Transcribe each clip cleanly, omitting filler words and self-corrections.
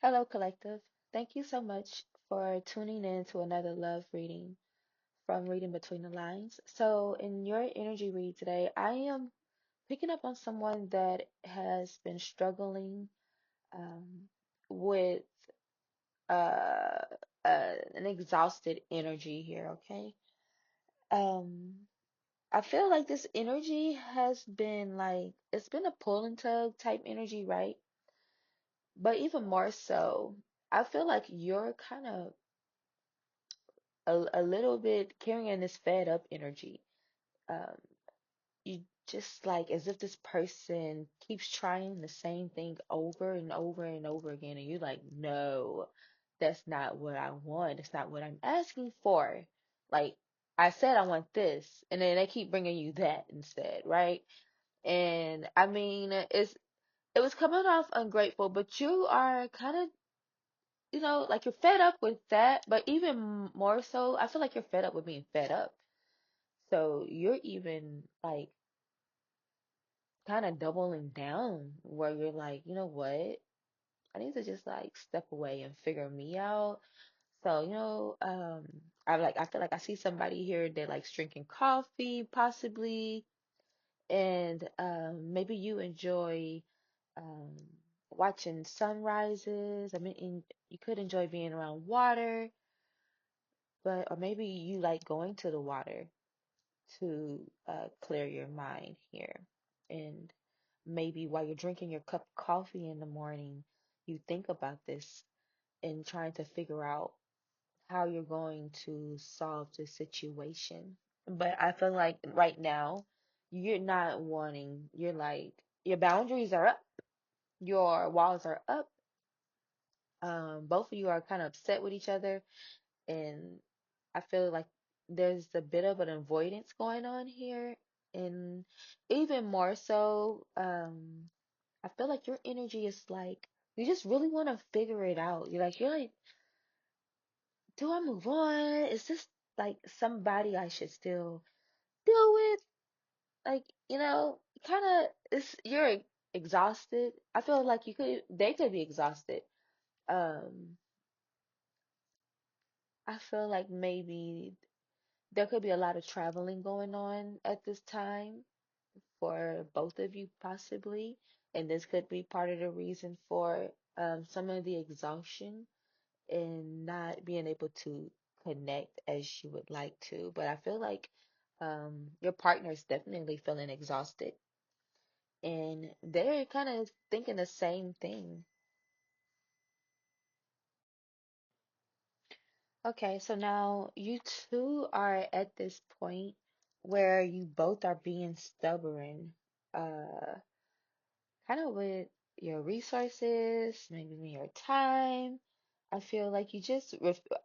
Hello, Collective. Thank you so much for tuning in to another love reading from Reading Between the Lines. So, in your energy read today, I am picking up on someone that has been struggling um, with uh, an exhausted energy here, okay? Um, I feel like this energy has been it's been a pull and tug type energy, right? But even more so, I feel like you're kind of a little bit carrying this fed up energy. Um, you just like as if this person keeps trying the same thing over and over and over again, and you're like, no, that's not what I want. It's not what I'm asking for. Like I said, I want this, and then they keep bringing you that instead, right? And I mean, it was coming off ungrateful, but you are kind of like you're fed up with that, but even more so, I feel like you're fed up with being fed up. So you're even like kind of doubling down where you're like, you know what? I need to just like step away and figure me out. So, I feel like I see somebody here that likes drinking coffee, possibly, and maybe you enjoy um watching sunrises. I mean, you could enjoy being around water, but or maybe you like going to the water to clear your mind here. And maybe while you're drinking your cup of coffee in the morning, you think about this and trying to figure out how you're going to solve the situation. But I feel like right now, you're not wanting, you're like, your boundaries are up, your walls are up. Both of you are kind of upset with each other, and I feel like there's a bit of an avoidance going on here. And even more so, I feel like your energy is like you just really want to figure it out. You're like, do I move on? Is this like somebody I should still deal with? Like, kind of it's you're exhausted. I feel like they could be exhausted. Um, I feel like maybe there could be a lot of traveling going on at this time for both of you possibly, and this could be part of the reason for some of the exhaustion and not being able to connect as you would like to. But I feel like your partner is definitely feeling exhausted and they're kind of thinking the same thing. Okay, so now you two are at this point where you both are being stubborn, uh, kind of with your resources, maybe your time. I feel like you just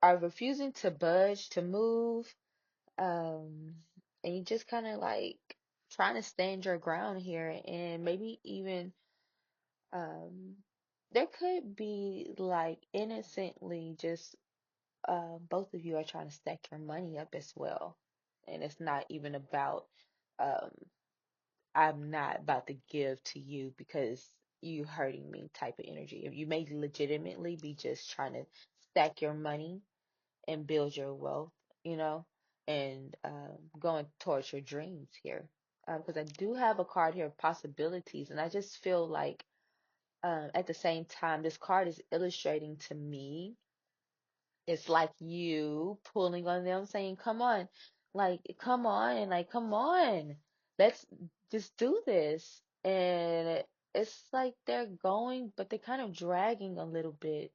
are refusing to budge, to move, um, and you just kind of like trying to stand your ground here, and maybe even um, there could be like innocently just both of you are trying to stack your money up as well, and it's not even about um, I'm not about to give to you because you hurting me type of energy. If you may legitimately be just trying to stack your money and build your wealth, you know, and going towards your dreams here. Because I do have a card here of possibilities, and I just feel like at the same time, this card is illustrating to me it's like you pulling on them, saying, "Come on, come on, and come on, let's just do this." And it's like they're going, but they're kind of dragging a little bit.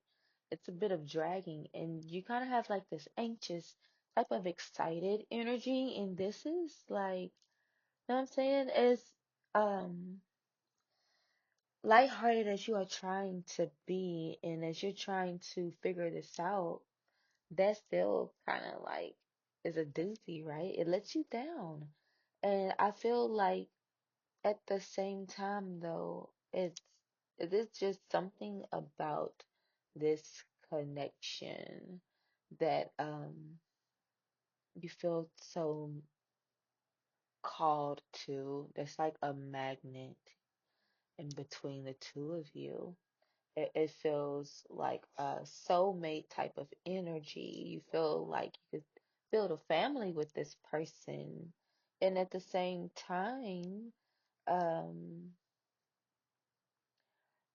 It's a bit of dragging, and you kind of have like this anxious type of excited energy. And this is like, you know what I'm saying? It's um lighthearted as you are trying to be, and as you're trying to figure this out that still kind of like is a doozy, right? It lets you down. And I feel like at the same time though, it is just something about this connection that you feel so called to. There's like a magnet in between the two of you. It feels like a soulmate type of energy. You feel like you could build a family with this person. And at the same time, um,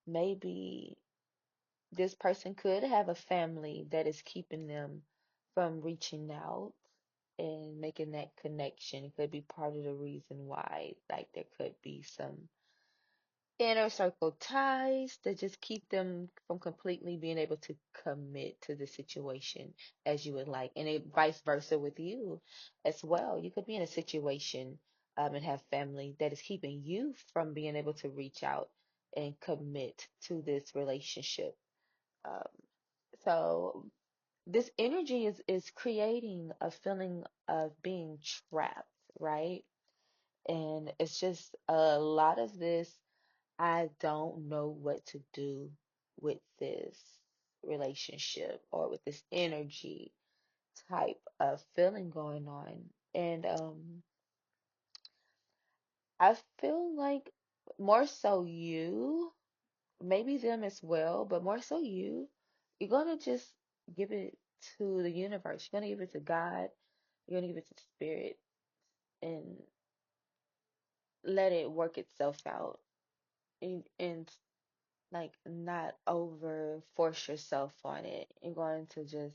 maybe this person could have a family that is keeping them from reaching out and making that connection. It could be part of the reason why, like, there could be some inner circle ties that just keep them from completely being able to commit to the situation as you would like. And it, vice versa with you as well. You could be in a situation and have family that is keeping you from being able to reach out and commit to this relationship. Um, so this energy is creating a feeling of being trapped, right? And it's just a lot of this. I don't know what to do with this relationship or with this energy type of feeling going on. And I feel like more so you, maybe them as well, but more so you, you're gonna just give it to the universe. You're gonna give it to God. You're gonna give it to spirit and let it work itself out. And like not over force yourself on it. You're going to just,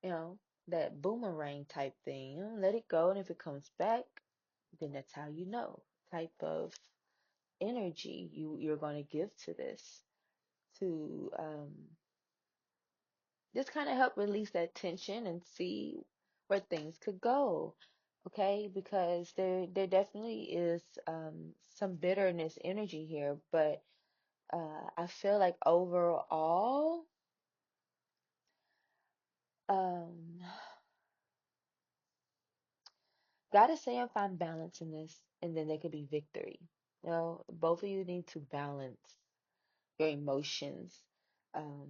you know, that boomerang type thing. You know, let it go, and if it comes back, then that's how you know type of energy you're going to give to this to just kind of help release that tension and see where things could go. Okay, because there definitely is some bitterness energy here, but I feel like overall, um, gotta say and find balance in this, and then there could be victory. You know, both of you need to balance your emotions, um,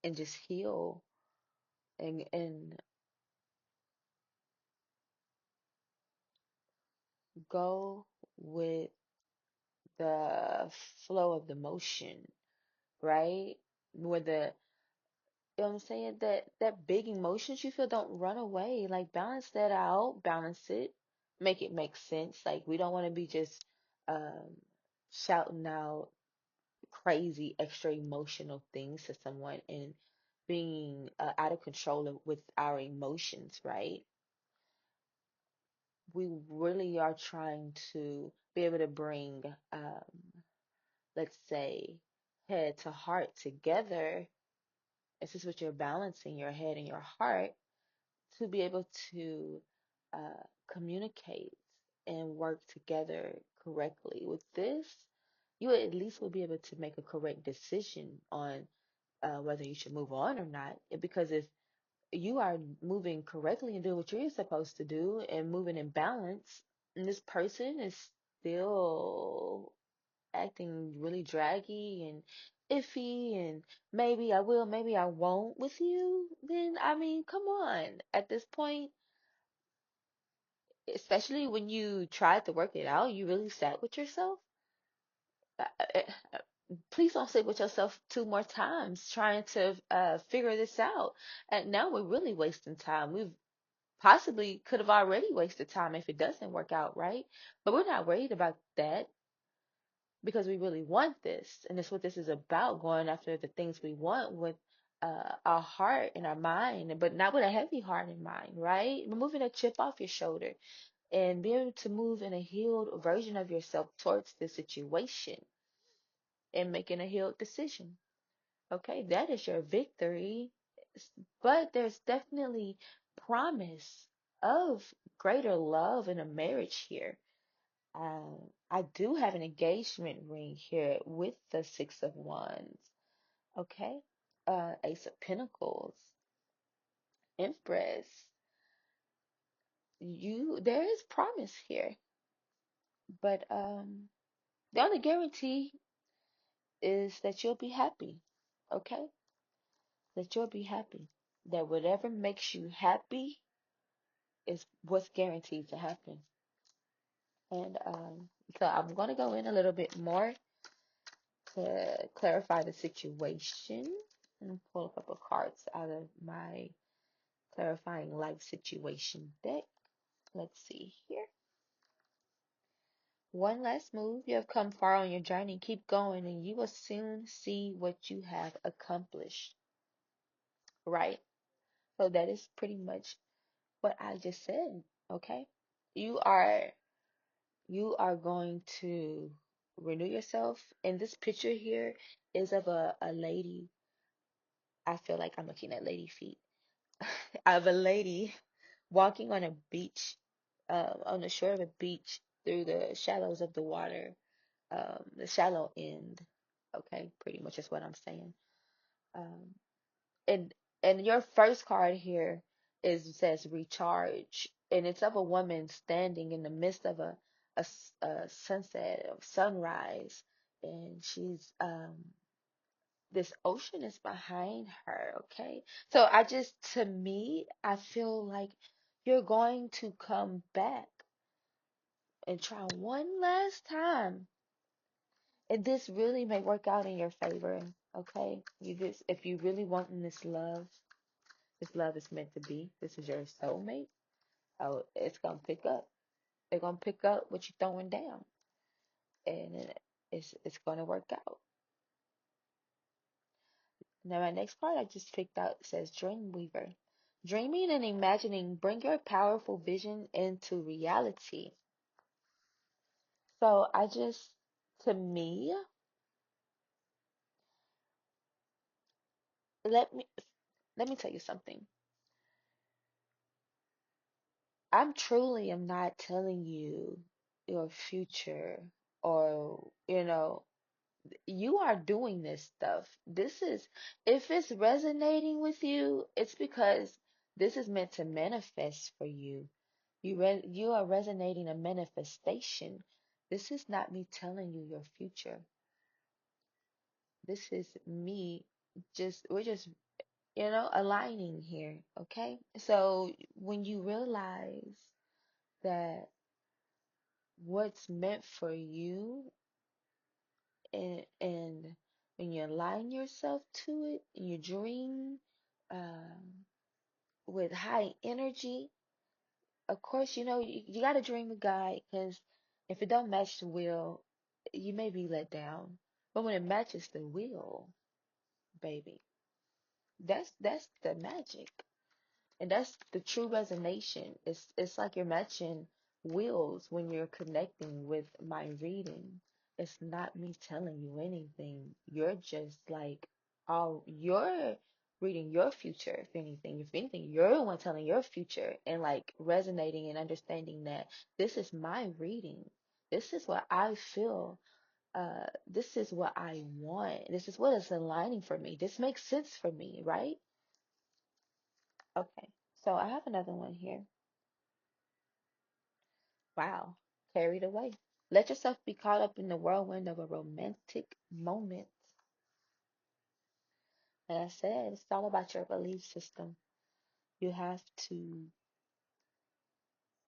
and just heal and go with the flow of the motion, right? With the, you know what I'm saying? That big emotions you feel, don't run away. Like balance that out, balance it, make it make sense. Like we don't want to be just um shouting out crazy extra emotional things to someone and being out of control with our emotions, right? We really are trying to be able to bring, let's say, head to heart together. This is what you're balancing, your head and your heart, to be able to uh, communicate and work together correctly. With this, you at least will be able to make a correct decision on whether you should move on or not. Because if you are moving correctly and doing what you're supposed to do and moving in balance, and this person is still acting really draggy and iffy and maybe I will, maybe I won't with you, then I mean, come on. At this point, especially when you tried to work it out, you really sat with yourself. Uh, uh, uh, Please don't sit with yourself two more times trying to figure this out. And now we're really wasting time. We've possibly could have already wasted time if it doesn't work out, right? But we're not worried about that because we really want this. And that's what this is about, going after the things we want with our heart and our mind, but not with a heavy heart and mind, right? Removing a chip off your shoulder and being able to move in a healed version of yourself towards the situation and making a healed decision. Okay, that is your victory. But there's definitely promise of greater love in a marriage here. I do have an engagement ring here with the Six of Wands. Okay, Ace of Pentacles, Empress. There is promise here, but the only guarantee is that you'll be happy. Okay, that you'll be happy. That whatever makes you happy is what's guaranteed to happen. And so I'm going to go in a little bit more to clarify the situation. And pull a couple cards out of my clarifying life situation deck. Let's see here. One last move. You have come far on your journey. Keep going, and you will soon see what you have accomplished. Right? So that is pretty much what I just said. Okay? You are you are going to renew yourself. And this picture here is of a lady. I feel like I'm looking at lady feet. Of a lady walking on a beach, on the shore of a beach through the shallows of the water, the shallow end. Okay, pretty much is what I'm saying. Um, and your first card here is says recharge, and it's of a woman standing in the midst of a sunset of sunrise, and she's this ocean is behind her. Okay, so I just to me I feel like you're going to come back and try one last time, and this really may work out in your favor. Okay, you just if you really want this love is meant to be. This is your soulmate. Oh, it's gonna pick up. They're gonna pick up what you're throwing down, and it's gonna work out. Now, my next card I just picked out says Dreamweaver. Dreaming and imagining bring your powerful vision into reality. So to me, let me let me tell you something. I'm truly am not telling you your future or you are doing this stuff. This is, if it's resonating with you, it's because this is meant to manifest for you. You are resonating a manifestation. This is not me telling you your future. This is me we're just, aligning here, okay? So when you realize that what's meant for you and when you align yourself to it and you dream um, with high energy, of course, you got to dream a guide because if it don't match the wheel, you may be let down. But when it matches the wheel, baby, that's the magic. And that's the true resonation. It's like you're matching wheels when you're connecting with my reading. It's not me telling you anything. You're just like, oh, you're reading your future, if anything. If anything, you're the one telling your future and like resonating and understanding that this is my reading. This is what I feel. This is what I want. This is what is aligning for me. This makes sense for me, right? Okay. So I have another one here. Wow, carried away. Let yourself be caught up in the whirlwind of a romantic moment. And I said, it's all about your belief system. You have to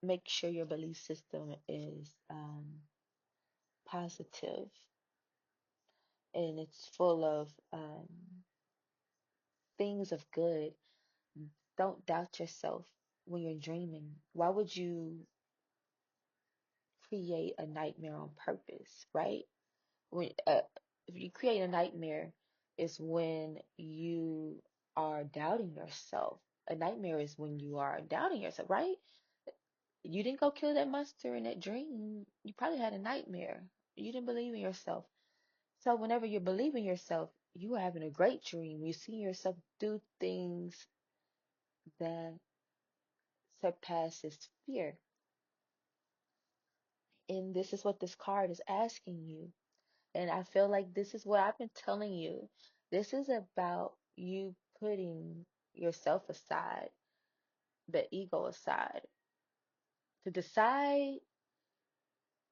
make sure your belief system is positive and it's full of things of good. Don't doubt yourself when you're dreaming. Why would you create a nightmare on purpose, right? When if you create a nightmare, is when you are doubting yourself. A nightmare is when you are doubting yourself, right? You didn't go kill that monster in that dream. You probably had a nightmare. You didn't believe in yourself. So whenever you believe in yourself, you are having a great dream. You see yourself do things that surpasses fear. And this is what this card is asking you. And I feel like this is what I've been telling you. This is about you putting yourself aside, the ego aside, to decide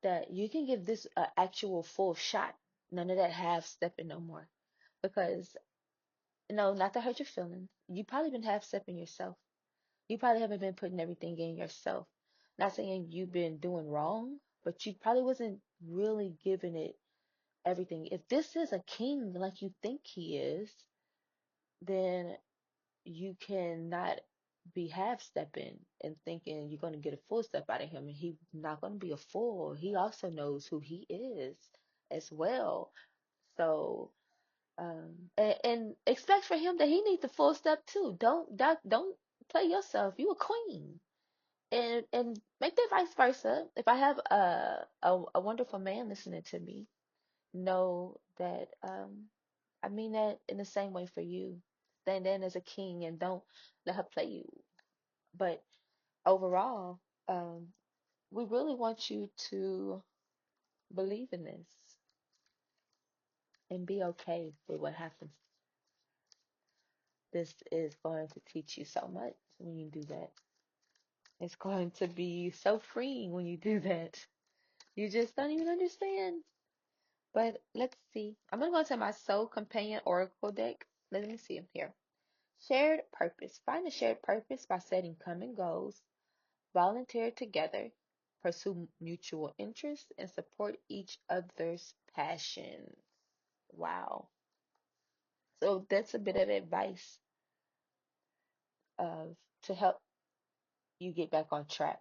that you can give this an actual full shot. None of that half stepping no more. Because, not to hurt your feelings, you probably been half stepping yourself. You probably haven't been putting everything in yourself. Not saying you've been doing wrong, but you probably wasn't really giving it everything. If this is a king like you think he is, then you cannot be half stepping and thinking you're going to get a full step out of him. And he's not going to be a fool. He also knows who he is as well. So, and expect for him that he needs the full step too. Don't play yourself. You a queen. And make that vice versa. If I have a wonderful man listening to me, know that I mean that in the same way for you. Stand in as a king and don't let her play you. But overall, um, we really want you to believe in this and be okay with what happens. This is going to teach you so much when you do that. It's going to be so freeing when you do that. You just don't even understand. But let's see. I'm gonna go to my Soul Companion Oracle deck. Let me see here. Shared purpose. Find a shared purpose by setting common goals, volunteer together, pursue mutual interests, and support each other's passion. Wow. So that's a bit of advice of to help you get back on track.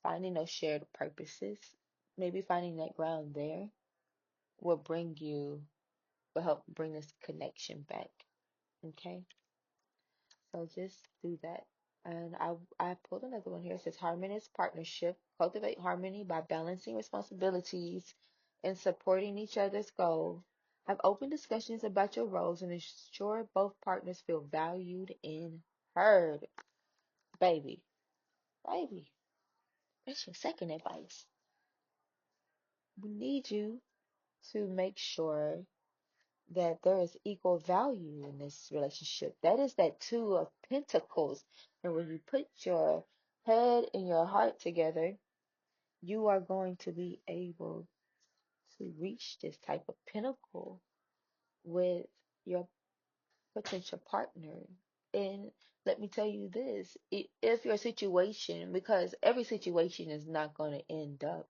Finding those shared purposes, maybe finding that ground there will will help bring this connection back. Okay? So just do that. And I pulled another one here. It says harmonious partnership. Cultivate harmony by balancing responsibilities and supporting each other's goals. Have open discussions about your roles and ensure both partners feel valued and heard. Baby, baby, that's your second advice. We need you to make sure that there is equal value in this relationship. That is that two of pentacles. And when you put your head and your heart together, you are going to be able to reach this type of pinnacle with your potential partner. And let me tell you this, if your situation, because every situation is not going to end up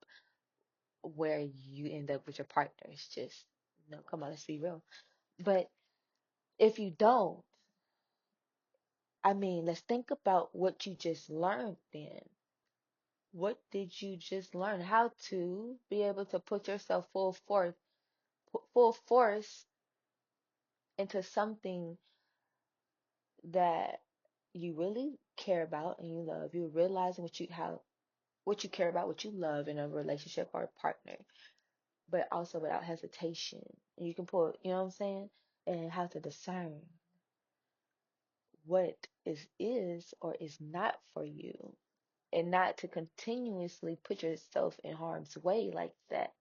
where you end up with your partner. It's just, come on, let's be real. But if you don't, I mean, let's think about what you just learned then. What did you just learn? How to be able to put yourself full force into something that you really care about and you love. You realize what you care about, what you love in a relationship or a partner, but also without hesitation. And you can pull, you know what I'm saying? And how to discern what is or is not for you and not to continuously put yourself in harm's way like that.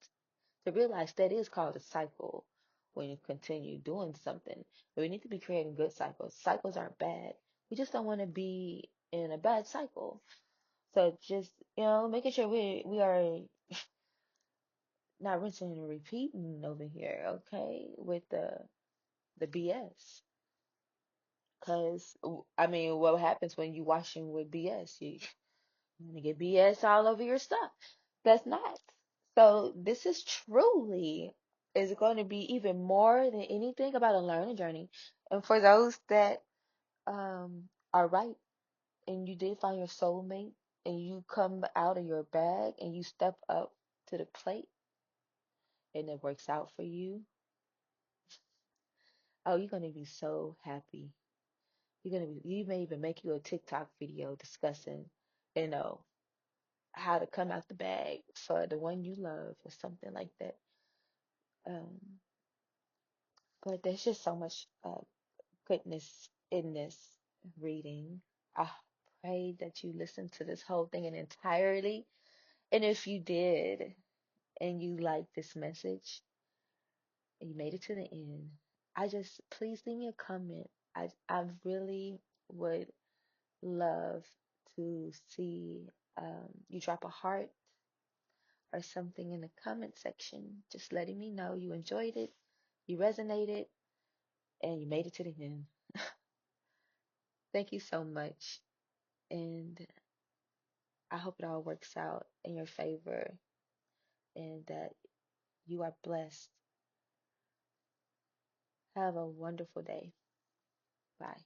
To realize that is called a cycle when you continue doing something. But we need to be creating good cycles. Cycles aren't bad. We just don't want to be in a bad cycle. So just, making sure we are not rinsing and repeating over here, okay, with the BS. Cause I mean, what happens when you washing with BS? You're gonna get BS all over your stuff. That's not. So this is truly is going to be even more than anything about a learning journey. And for those that are right and you did find your soulmate and you come out of your bag and you step up to the plate and it works out for you, oh, you're gonna be so happy. You may even make you a TikTok video discussing, you know, how to come out the bag for the one you love or something like that. Um, but there's just so much goodness in this reading. I pray that you listened to this whole thing in entirety. And if you did and you liked this message and you made it to the end, I just please leave me a comment. I really would love to see you drop a heart or something in the comment section, just letting me know you enjoyed it, you resonated, and you made it to the end. Thank you so much. And I hope it all works out in your favor and that You are blessed. Have a wonderful day. Bye.